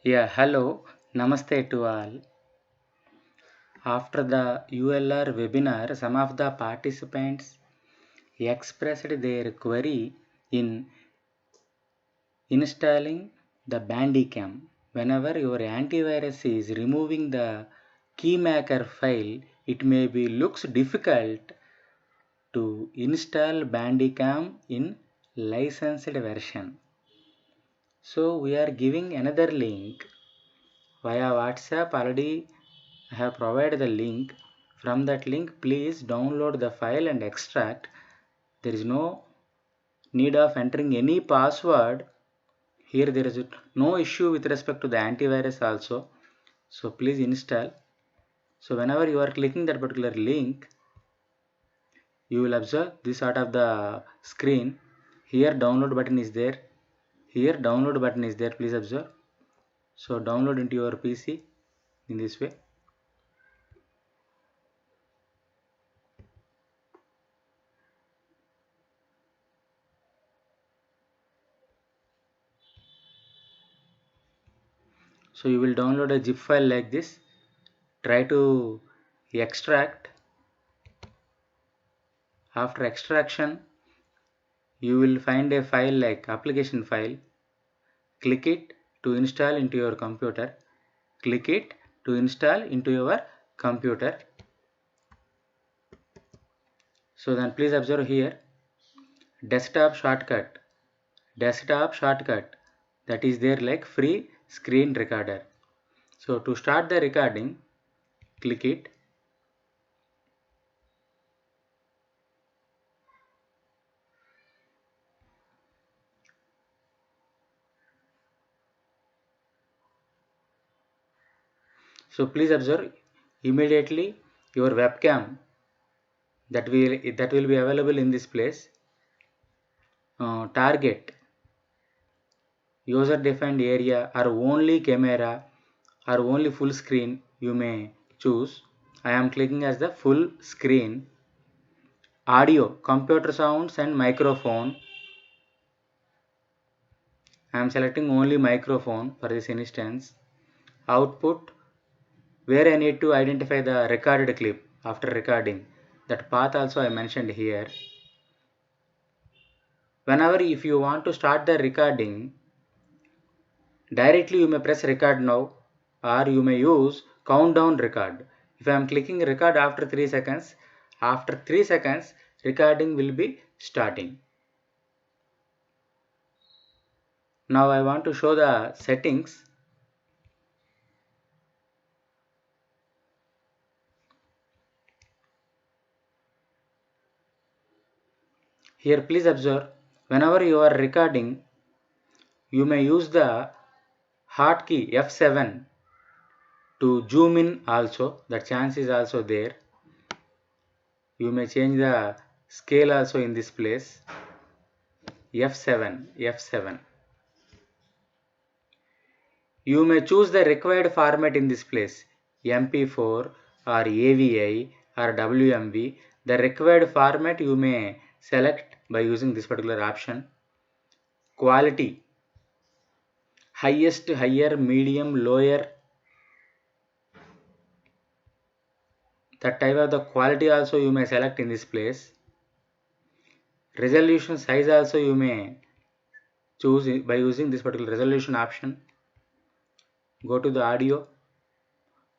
Yeah, hello, namaste to all. After the ULR webinar, some of the participants expressed their query in installing the Bandicam. Whenever your antivirus is removing the keymaker file, it may be looks difficult to install Bandicam in licensed version. So we are giving another link via WhatsApp. Already I have provided the link. From that link, please download the file and extract. There is no need of entering any password. Here there is no issue with respect to the antivirus also. So please install. So whenever you are clicking that particular link, you will observe this sort of the screen. Here download button is there. Here download button is there. Please observe. So download into your PC in this way. So you will download a zip file like this. Try to extract. After extraction, you will find a file like application file. Click it to install into your computer. Click it to install into your computer. So then please observe here, desktop shortcut. Desktop shortcut, that is there like free screen recorder. So to start the recording, click it. So please observe immediately your webcam that will be available in this place. Target, user defined area, or only camera, or only full screen, you may choose. I am clicking as the full screen. Audio, computer sounds and microphone. I am selecting only microphone for this instance. Output, where I need to identify the recorded clip after recording. That path also I mentioned here. Whenever if you want to start the recording, directly you may press record now, or you may use countdown record. If I am clicking record after 3 seconds, after 3 seconds recording will be starting. Now I want to show the settings. Here please observe, whenever you are recording, you may use the hotkey F7 to zoom in also. The chance is also there. You may change the scale also in this place. F7. You may choose the required format in this place, MP4 or AVI or WMV. The required format you may select by using this particular option. Quality, highest, higher, medium, lower. That type of the quality also you may select in this place. Resolution size also you may choose by using this particular resolution option. Go to the audio,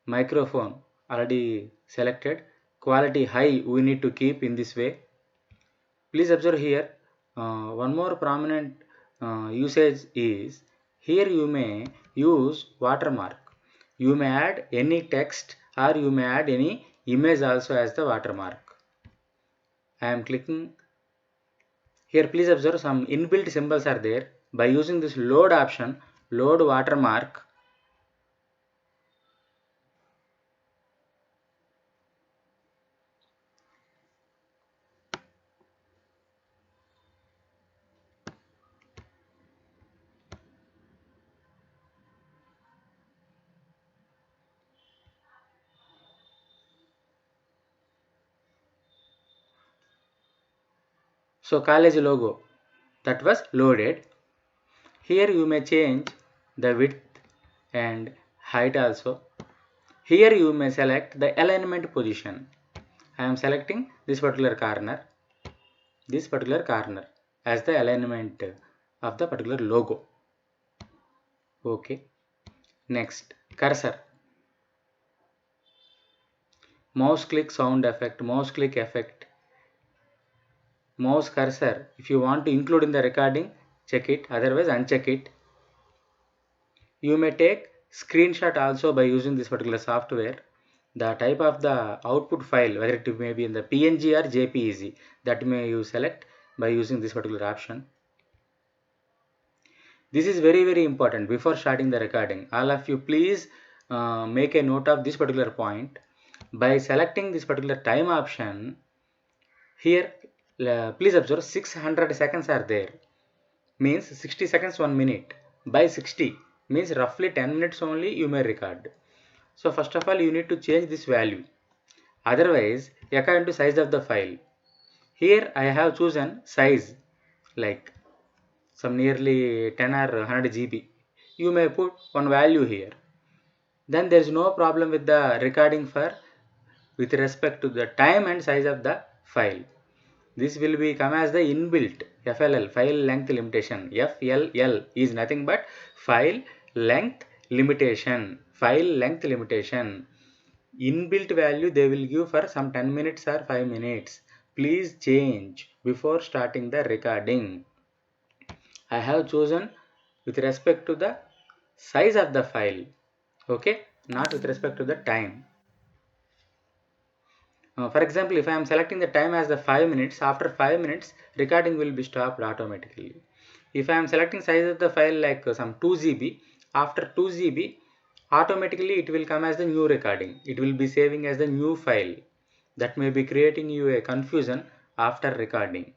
microphone already selected. Quality high we need to keep in this way. Please observe here, one more prominent usage is, here you may use watermark. You may add any text or you may add any image also as the watermark. I am clicking here. Please observe some inbuilt symbols are there. By using this load option, load watermark, so college logo, that was loaded. Here you may change the width, and height also. Here you may select the alignment position. I am selecting this particular corner as the alignment of the particular logo. Okay. Next, cursor. Mouse click sound effect, mouse click effect, mouse cursor. If you want to include in the recording, check it, otherwise uncheck it. You may take screenshot also by using this particular software. The type of the output file, whether it may be in the PNG or JPEG, that may you select by using this particular option. This is very important before starting the recording. All of you please make a note of this particular point. By selecting this particular time option, here please observe 600 seconds are there, means 60 seconds 1 minute. By 60 means roughly 10 minutes only you may record. So first of all you need to change this value, otherwise according to size of the file. Here I have chosen size like some nearly 10 or 100 GB. You may put one value here. Then there is no problem with the recording for with respect to the time and size of the file. This will be come as the inbuilt FLL, file length limitation. FLL is nothing but file length limitation. File length limitation. Inbuilt value they will give for some 10 minutes or 5 minutes. Please change before starting the recording. I have chosen with respect to the size of the file, okay, not with respect to the time. For example, if I am selecting the time as the 5 minutes, after 5 minutes recording will be stopped automatically. If I am selecting size of the file like some 2 GB, after 2 GB automatically it will come as the new recording. It will be saving as the new file. That may be creating you a confusion after recording.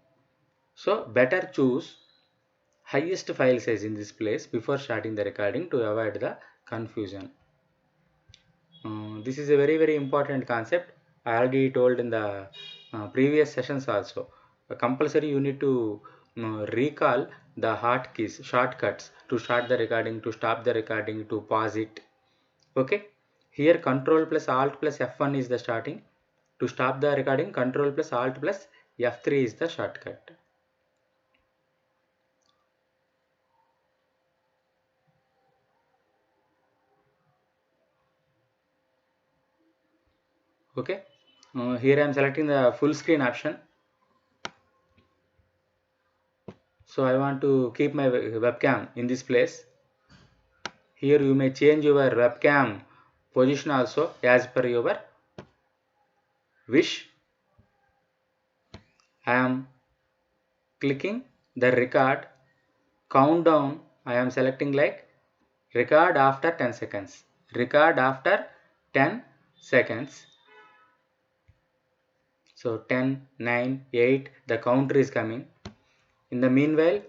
So better choose highest file size in this place before starting the recording to avoid the confusion. This is a very important concept. I already told in the previous sessions also. Compulsory you need to recall the hotkeys, shortcuts to start the recording, to stop the recording, to pause it. Okay. Here Control plus Alt plus F1 is the starting. To stop the recording, Control plus Alt plus F3 is the shortcut. Okay. Here I am selecting the full screen option. So I want to keep my webcam in this place. Here you may change your webcam position also as per your wish. I am clicking the record countdown. I am selecting like record after 10 seconds. Record after 10 seconds. So 10, 9, 8, the counter is coming. In the meanwhile,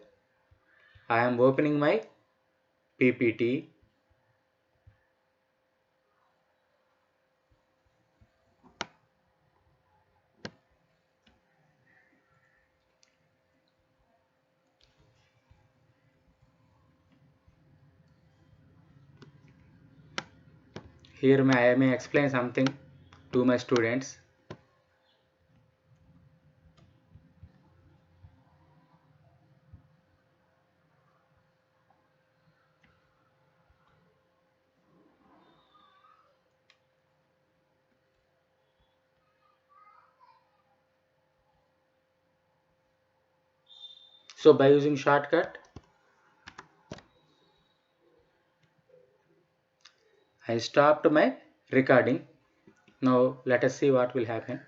I am opening my PPT. Here I may explain something to my students. So by using shortcut, I stopped my recording. Now let us see what will happen.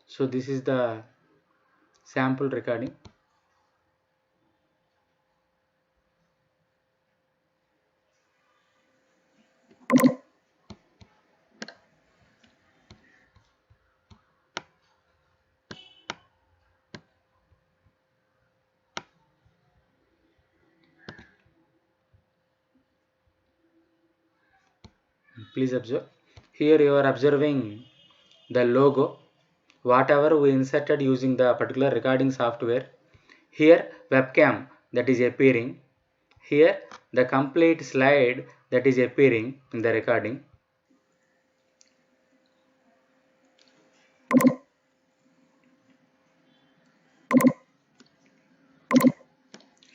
So this is the sample recording. Please observe. Here you are observing the logo, whatever we inserted using the particular recording software. Here webcam that is appearing. Here the complete slide that is appearing in the recording.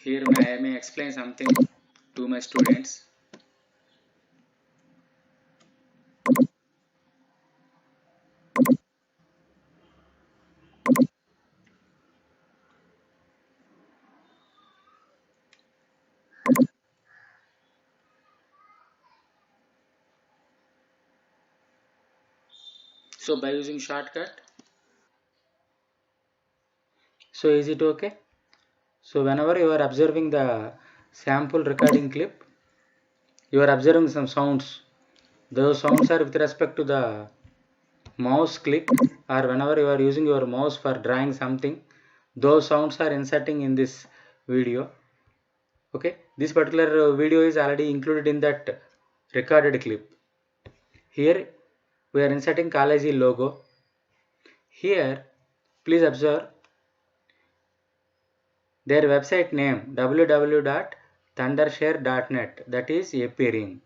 Here I may explain something to my students. So by using shortcut, so is it okay? So whenever you are observing the sample recording clip, you are observing some sounds. Those sounds are with respect to the mouse click, or whenever you are using your mouse for drawing something, those sounds are inserting in this video. Okay, this particular video is already included in that recorded clip. Here we are inserting college logo. Here please observe their website name www.thundershare.net, that is appearing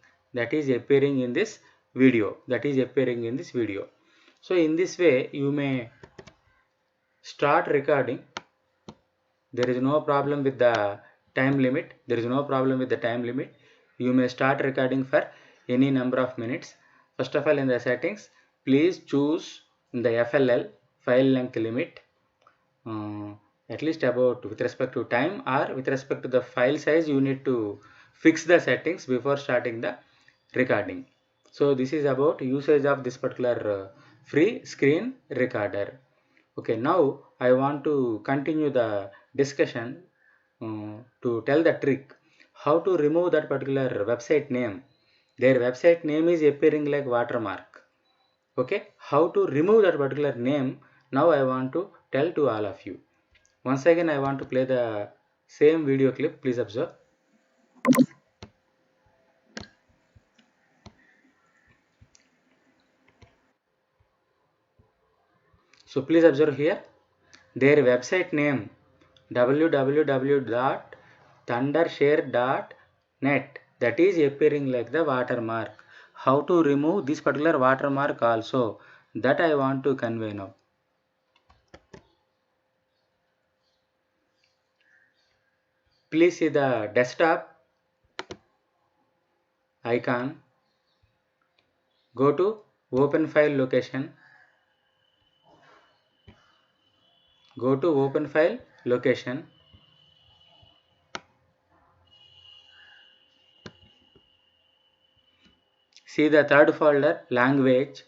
in this video. So in this way you may start recording. There is no problem with the time limit. You may start recording for any number of minutes. First of all, in the settings, please choose in the FLL file length limit, at least about with respect to time or with respect to the file size. You need to fix the settings before starting the recording. So this is about usage of this particular free screen recorder. Okay, now I want to continue the discussion to tell the trick how to remove that particular website name. Their website name is appearing like watermark. Okay, how to remove that particular name, now I want to tell to all of you. Once again I want to play the same video clip. Please observe. So please observe here their website name www.thundershare.net, that is appearing like the watermark. How to remove this particular watermark also, that I want to convey now. Please see the desktop icon. Go to open file location. See the third folder, language.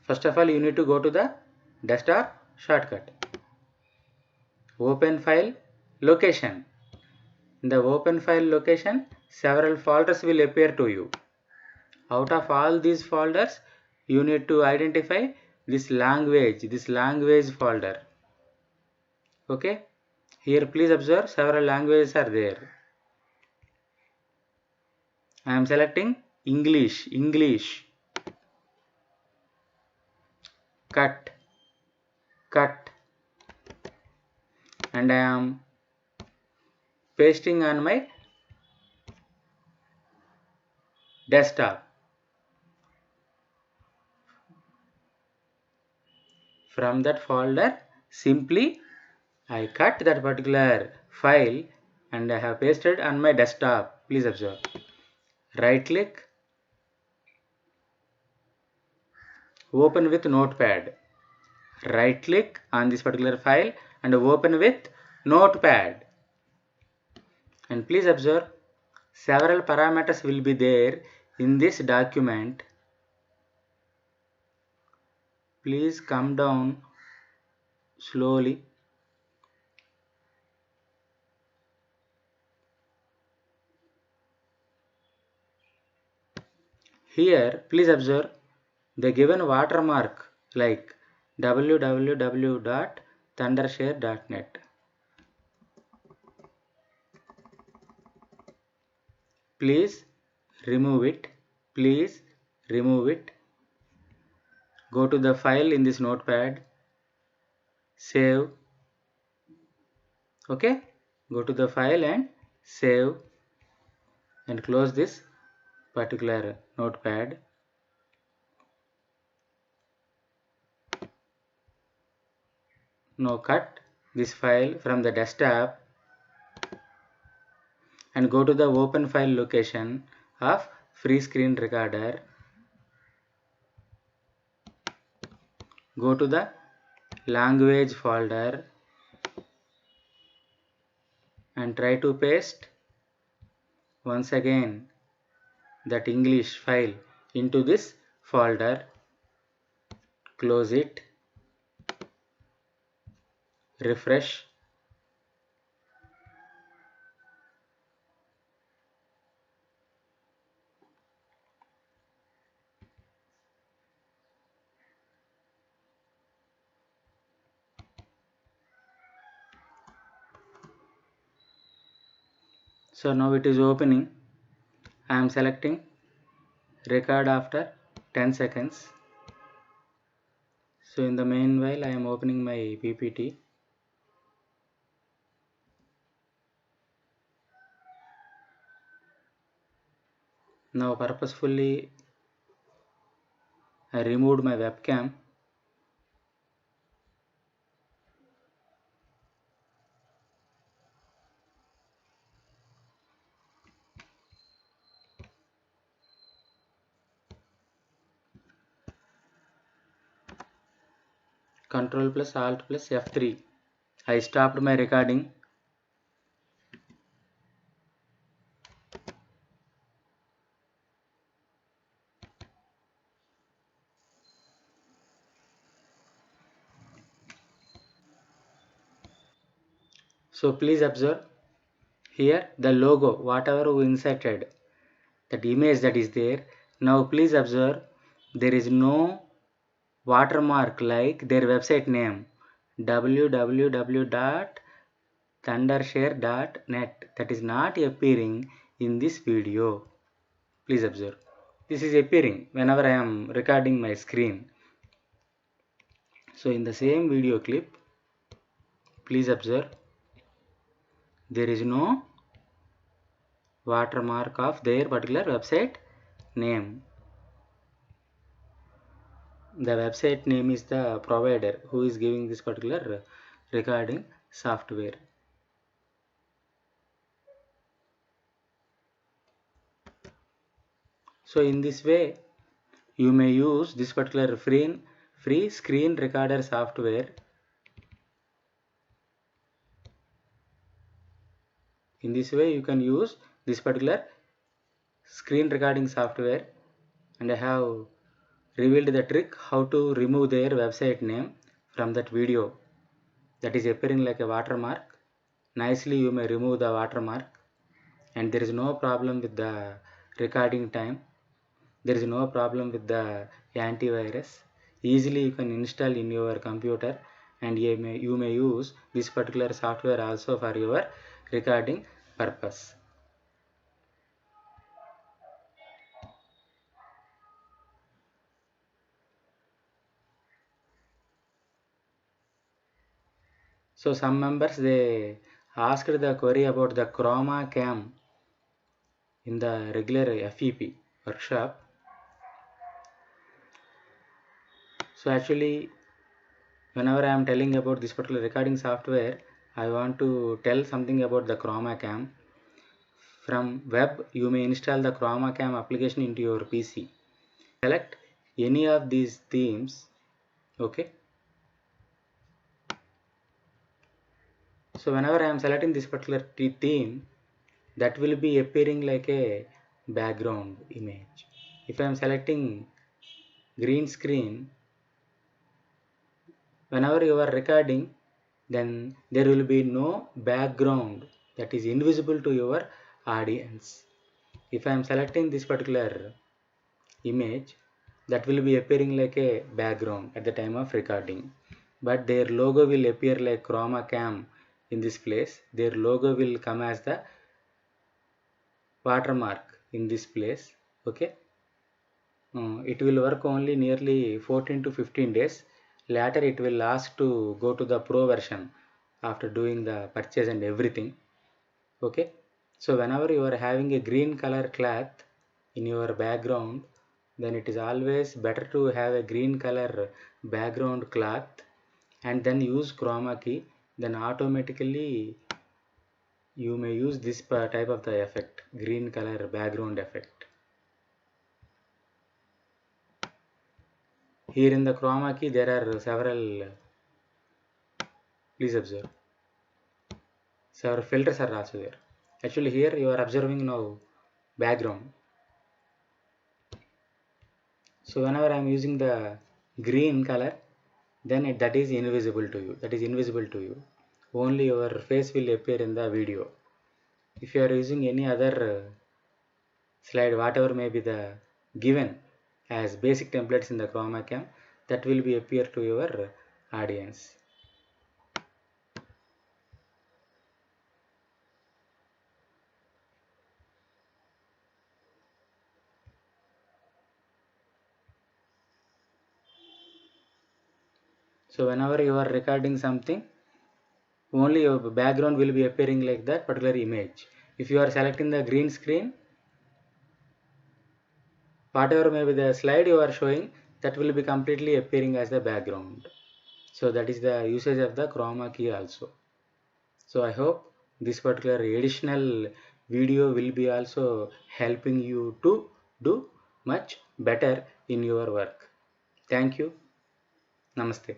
First of all, you need to go to the desktop shortcut. Open file location. In the open file location, several folders will appear to you. Out of all these folders, you need to identify this language folder. Okay, here please observe several languages are there. I am selecting English. Cut, and I am pasting on my desktop. From that folder, simply I cut that particular file and I have pasted on my desktop. Please observe. Right click, open with notepad. Right click on this particular file and open with notepad. And please observe, several parameters will be there in this document. Please come down slowly. Here please observe the given watermark like www.thundershare.net. Please remove it. Please remove it. Go to the file in this notepad. Save. Okay. Go to the file and save and close this particular notepad. Now cut this file from the desktop and go to the open file location of free screen recorder. Go to the language folder and try to paste once again that English file into this folder. Close it. Refresh. So now it is opening. I am selecting record after 10 seconds. So in the meanwhile I am opening my PPT. Now purposefully I removed my webcam. Control plus Alt plus F3. I stopped my recording. So please observe here the logo, whatever we inserted, that image that is there. Now please observe there is no watermark like their website name www.thundershare.net, that is not appearing in this video. Please observe. This is appearing whenever I am recording my screen. So in the same video clip, please observe there is no watermark of their particular website name. The website name is the provider who is giving this particular recording software. So in this way you may use this particular free screen recorder software. In this way you can use this particular screen recording software, and I have revealed the trick how to remove their website name from that video that is appearing like a watermark. Nicely you may remove the watermark and there is no problem with the recording time. There is no problem with the antivirus. Easily you can install in your computer, and you may use this particular software also for your recording purpose. So some members they asked the query about the chroma cam in the regular FEP workshop. So actually whenever I am telling about this particular recording software, I want to tell something about the chroma cam. From web you may install the chroma cam application into your PC. Select any of these themes. Okay. So whenever I am selecting this particular theme, that will be appearing like a background image. If I am selecting green screen, whenever you are recording, then there will be no background that is invisible to your audience. If I am selecting this particular image, that will be appearing like a background at the time of recording, but their logo will appear like chroma cam. In this place their logo will come as the watermark in this place. Okay, it will work only nearly 14 to 15 days. Later it will ask to go to the pro version after doing the purchase and everything. Okay, so whenever you are having a green color cloth in your background, then it is always better to have a green color background cloth and then use chroma key. Then automatically you may use this type of the effect, green color background effect. Here in the chroma key there are several, please observe, several filters are also there. Actually here you are observing now background. So whenever I am using the green color, then that is invisible to you. That is invisible to you. Only your face will appear in the video. If you are using any other slide, whatever may be the given as basic templates in the chroma cam, that will be appear to your audience. So whenever you are recording something, only your background will be appearing like that particular image. If you are selecting the green screen, whatever may be the slide you are showing, that will be completely appearing as the background. So that is the usage of the chroma key also. So I hope this particular additional video will be also helping you to do much better in your work. Thank you. Namaste.